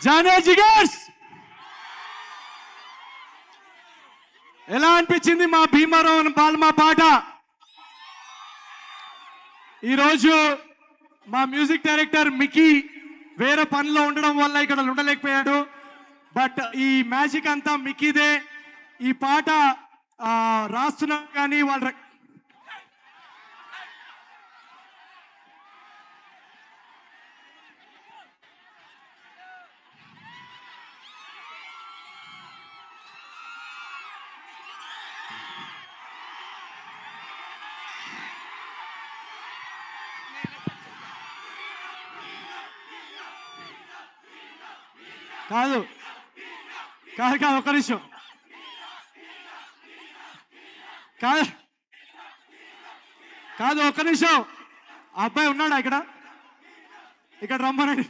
జానే జిగర్స్ ఎలా అనిపించింది మా భీమవరం పాల్మా పాట? ఈరోజు మా మ్యూజిక్ డైరెక్టర్ మికీ వేరే పనిలో ఉండడం వల్ల ఇక్కడ ఉండలేకపోయాడు. బట్ ఈ మ్యాజిక్ అంతా మికీదే. ఈ పాట రాస్తున్నా కానీ వాళ్ళ కాదు కాదు కాదు ఒక్క నిమిషం కాదు కాదు ఒక్క నిమిషం. ఆ అబ్బాయి ఉన్నాడా ఇక్కడ? ఇక్కడ రమ్మనండి.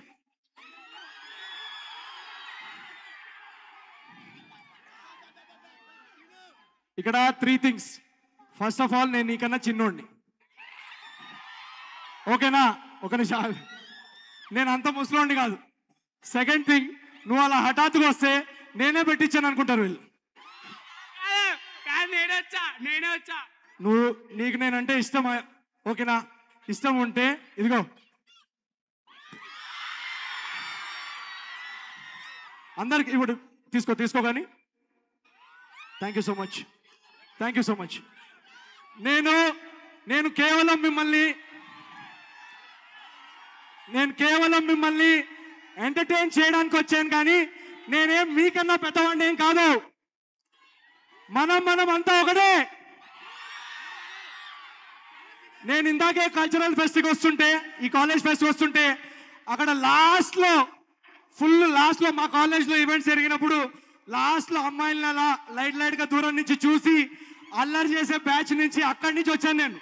ఇక్కడ 3 things. ఫస్ట్ ఆఫ్ ఆల్ నేను నీకన్నా చిన్నోడిని, ఓకేనా? ఒక నిమిషం, నేను అంత ముసలోండి కాదు. సెకండ్ థింగ్, నువ్వు అలా హఠాత్తుగా వస్తే నేనే పెట్టించాను అనుకుంటారు వీళ్ళు. నేనే వచ్చా. నువ్వు నీకు నేనంటే ఇష్టం, ఓకేనా? ఇష్టం ఉంటే ఇదిగో అందరికి ఇప్పుడు తీసుకో కానీ. Thank you so much, thank you so much. నేను కేవలం మిమ్మల్ని ఎంటర్టైన్ చేయడానికి వచ్చాను, కానీ నేనేం మీకన్నా పెద్దవాడిని ఏం కాదు. మనం అంతా ఒకటే. నేను ఇందాకే కల్చరల్ ఫెస్ట్కి వస్తుంటే, ఈ కాలేజ్ ఫెస్ట్ వస్తుంటే, అక్కడ లాస్ట్లో మా కాలేజ్లో ఈవెంట్స్ జరిగినప్పుడు లాస్ట్లో అమ్మాయిలను అలా లైట్గా దూరం నుంచి చూసి అల్లరి చేసే బ్యాచ్ నుంచి అక్కడి నుంచి వచ్చాను నేను.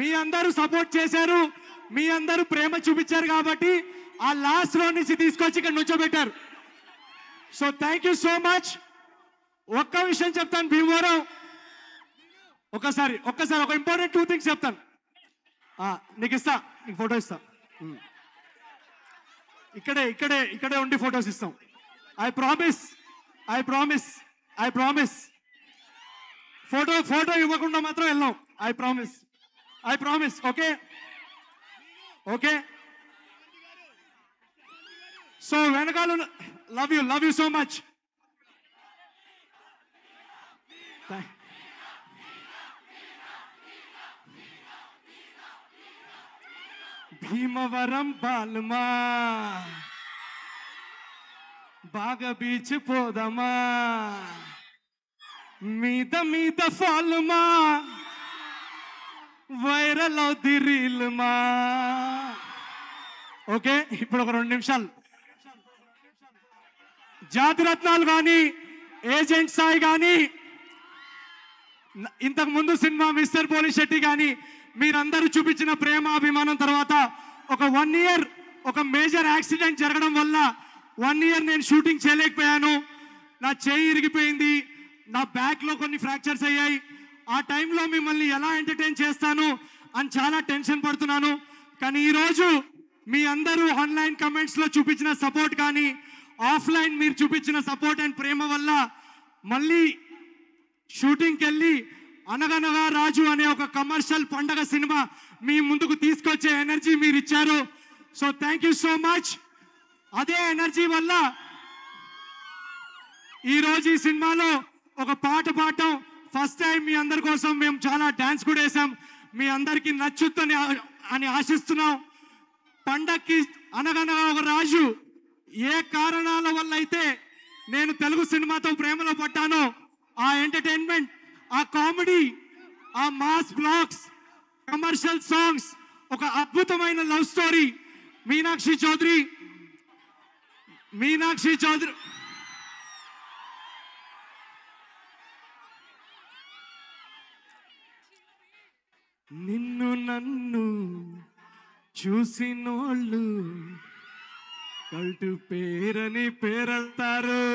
మీ అందరూ సపోర్ట్ చేశారు, మీ అందరూ ప్రేమ చూపించారు కాబట్టి ఆ లాస్ట్ రో నుంచి తీసుకొచ్చి ఇక్కడ నుంచోబెట్టారు. So thank you so much. ఒక్క విషయం చెప్తాను భీమవరం, ఒక్కసారి ఒక ఇంపార్టెంట్ 2 things చెప్తాను. నీకు ఫోటో ఇస్తా. ఇక్కడే ఉండి ఫొటోస్ ఇస్తాం. I promise. ఫోటో ఇవ్వకుండా మాత్రం వెళ్ళాం. I promise. ఓకే. సో వెనకాల love you so much. Bhimavaram బాల్మా బాగా బీచ్ పోదమా, మీద ఫాల్మా వైరల్ అవుద్ది రీల్మా. ఓకే, ఇప్పుడు ఒక 2 నిమిషాలు. జాతిరత్నాలు కానీ, ఏజెంట్ సాయి కానీ, ఇంతకు ముందు సినిమా మిస్టర్ పోలిశెట్టి కానీ, మీరందరూ చూపించిన ప్రేమ అభిమానం తర్వాత ఒక 1 year ఒక మేజర్ యాక్సిడెంట్ జరగడం వల్ల 1 year నేను షూటింగ్ చేయలేకపోయాను. నా చేయి ఇరిగిపోయింది, నా బ్యాక్లో కొన్ని ఫ్రాక్చర్స్ అయ్యాయి. ఆ టైంలో మిమ్మల్ని ఎలా ఎంటర్టైన్ చేస్తాను అని చాలా టెన్షన్ పడుతున్నాను. కానీ ఈరోజు మీ అందరూ ఆన్లైన్ కమెంట్స్లో చూపించిన సపోర్ట్ కానీ, ఆఫ్లైన్ మీరు చూపించిన సపోర్ట్ అండ్ ప్రేమ వల్ల మళ్ళీ షూటింగ్కి వెళ్ళి అనగనగా రాజు అనే ఒక కమర్షియల్ పండగ సినిమా మీ ముందుకు తీసుకొచ్చే ఎనర్జీ మీరు ఇచ్చారు. So thank you so much. అదే ఎనర్జీ వల్ల ఈరోజు ఈ సినిమాలో ఒక పాట పాడటం ఫస్ట్ టైం. మీ అందరి కోసం మేము చాలా డ్యాన్స్ కూడా వేసాం. మీ అందరికీ నచ్చుద్దని అని ఆశిస్తున్నాం. పండక్కి అనగనగా ఒక రాజు ఏ కారణాల వల్ల అయితే నేను తెలుగు సినిమాతో ప్రేమలో పడ్డానో, ఆ ఎంటర్టైన్మెంట్, ఆ కామెడీ, ఆ మాస్ బ్లాగ్స్, కమర్షియల్ సాంగ్స్, ఒక అద్భుతమైన లవ్ స్టోరీ. మీనాక్షి చౌదరి నిన్ను నన్ను చూసినోళ్ళు కల్టు పేరని పేరంటారు.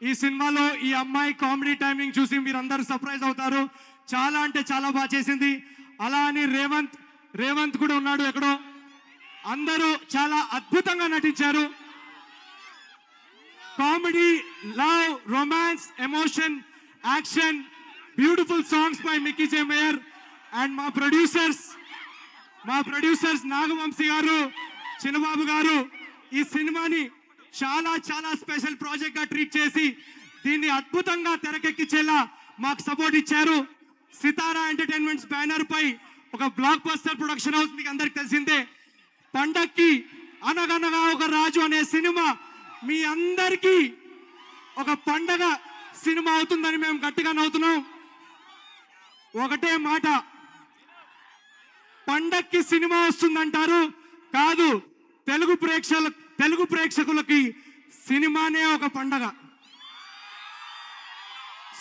ఈ ఈ సినిమాలో ఈ అమ్మాయి కామెడీ టైమింగ్ చూసి మీరందరూ సర్ప్రైజ్ అవుతారు. చాలా అంటే చాలా బాగా చేసింది. అలా అని రేవంత్ కూడా ఉన్నాడు ఎక్కడో. అందరూ చాలా అద్భుతంగా నటించారు. Comedy, love, romance, emotion, action, beautiful songs by Mickey J mayor and మా ప్రొడ్యూసర్స్ నాగవంశీ గారు, చిన్నబాబు గారు ఈ సినిమాని చాలా చాలా స్పెషల్ ప్రాజెక్ట్ గా ట్రీట్ చేసి దీన్ని అద్భుతంగా తెరకెక్కించేలా మాకు సపోర్ట్ ఇచ్చారు. సితారా ఎంటర్టైన్మెంట్స్ బ్యానర్ పై ఒక బ్లాక్ బస్టర్ ప్రొడక్షన్ హౌస్ మీకు అందరికి తెలిసిందే. పండక్కి అనగనగా ఒక రాజు అనే సినిమా మీ అందరికీ ఒక పండగ సినిమా అవుతుందని మేము గట్టిగా నవ్వుతున్నాం. ఒకటే మాట, పండక్కి సినిమా వస్తుందంటారు, కాదు తెలుగు ప్రేక్షకులకి సినిమానే ఒక పండగ.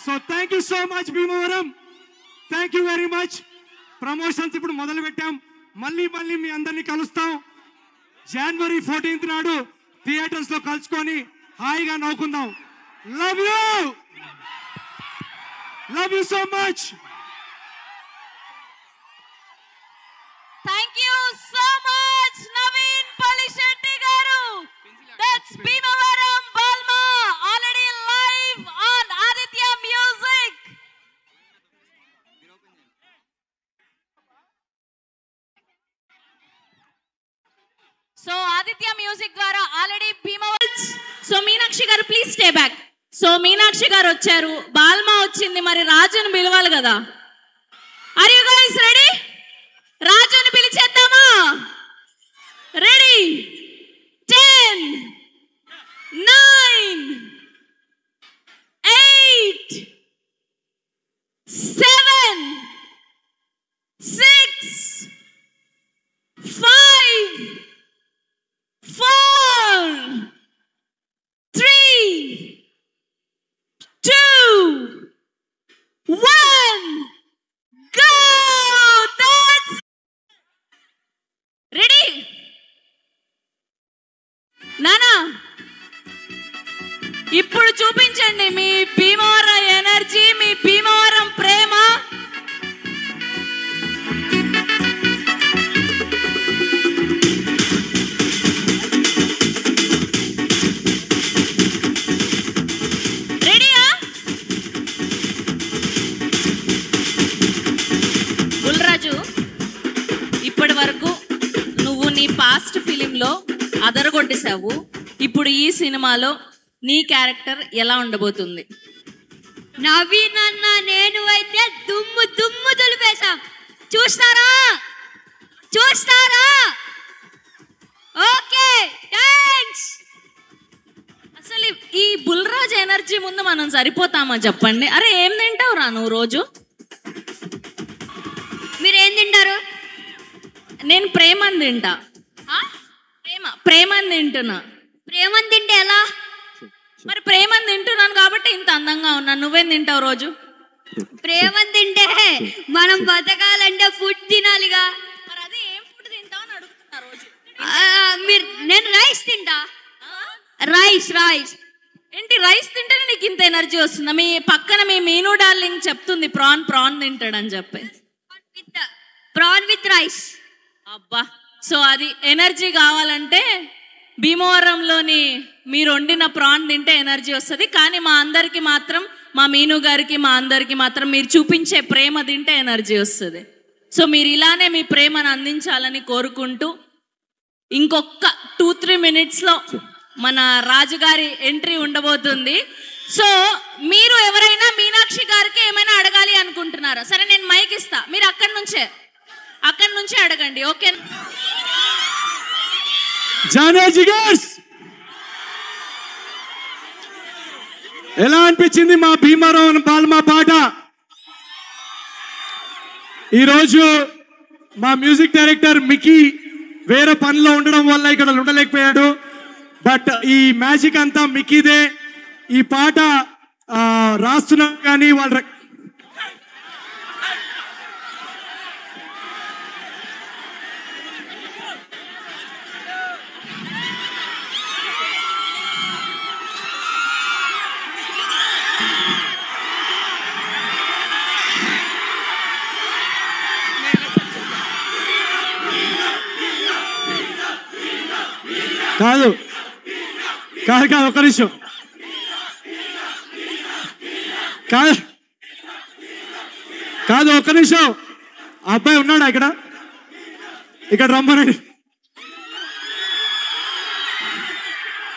So thank you so much Bhimavaram, thank you very much. Promotions ఇప్పుడు మొదలు పెట్టాం. మళ్ళీ మీ అందరినీ కలుస్తాం. January 14th నాడు థియేటర్స్ లో కలుసుకొని హాయిగా నవ్వుకుందాం. Love you so much. Thank you so much, Naveen Palishetti garu. That's Bhimavaram Balma, already live on Aditya Music. So Aditya Music ద్వారా already Bhimavaram. So Meenakshi garu please stay back. So Meenakshi garu వచ్చారు, Balma వచ్చింది, మరి రాజుని పిలవాలి కదా. Are you guys ready? రాజుని పిలిచేద్దామా? Ready? 10 9 8 7 6 5 4 3 2 1 go. That's ready నానా, ఇప్పుడు చూపించండి మీ భీమవరం ఎనర్జీ, మీ భీమవరం ప్రేమ. రెడీయా? బుల్రాజు, ఇప్పటి వరకు నువ్వు నీ పాస్ట్ ఫిలింలో అదరగొట్టేశావు. ఇప్పుడు ఈ సినిమాలో నీ క్యారెక్టర్ ఎలా ఉండబోతుంది? నవీన్ అన్న నేను అయితే దుమ్ము దులిపేశాం. చూస్తారా? Okay, thanks. అసలు ఈ బుల్రాజ్ ఎనర్జీ ముందు మనం సరిపోతామా చెప్పండి? అరే ఏం తింటావురా నువ్వు రోజు? మీరేం తింటారు? నేను ప్రేమని తింటా. ప్రేమని తింటున్నా. ప్రేమని తింటే ఎలా? మరి ప్రేమని తింటున్నాను కాబట్టి ఇంత అందంగా ఉన్నాను. నువ్వేం తింటావు రోజు? ప్రేమని తింటే మనం బతకాలంటే ఫుడ్ తినాలిగా. మరి అదే ఏం ఫుడ్ తింటావు అని అడుగుతున్నా రోజు. నేను రైస్ తింటా. రైస్ ఏంటి రైస్ తింటేనే నీకు ఇంత ఎనర్జీ వస్తుందా? మీ పక్కన మీ మీను డార్లింగ్ చెప్తుంది ప్రాన్ తింటాడని చెప్పి. Prawn with rice. అబ్బా, సో అది ఎనర్జీ కావాలంటే భీమవరంలోని మీరు వండిన ప్రాన్ తింటే ఎనర్జీ వస్తుంది. కానీ మా అందరికి మాత్రం, మా మీను గారికి మా అందరికి మాత్రం మీరు చూపించే ప్రేమ తింటే ఎనర్జీ వస్తుంది. సో మీరు ఇలానే మీ ప్రేమను అందించాలని కోరుకుంటూ ఇంకొక 2-3 మినిట్స్లో మన రాజుగారి ఎంట్రీ ఉండబోతుంది. సో మీరు ఎవరైనా మీనాక్షి గారికి ఏమైనా అడగాలి అనుకుంటున్నారా? సరే, నేను మైక్ ఇస్తా, మీరు అక్కడి నుంచే అడగండి. ఓకే? జానోజీ గర్స్, ఎలా అనిపించింది మా భీమవరం బాల్మా పాట? ఈరోజు మా మ్యూజిక్ డైరెక్టర్ మిక్కీ వేరే పనిలో ఉండడం వల్ల ఇక్కడ ఉండలేకపోయాడు. బట్ ఈ మ్యాజిక్ అంతా మిక్కీదే. ఈ పాట రాస్తున్నాం కానీ వాళ్ళు కాదు కాదు కాదు ఒక్క నిమిషం కాదు కాదు ఒక్క నిమిషం. అబ్బాయి ఉన్నాడా ఇక్కడ రమ్మనండి.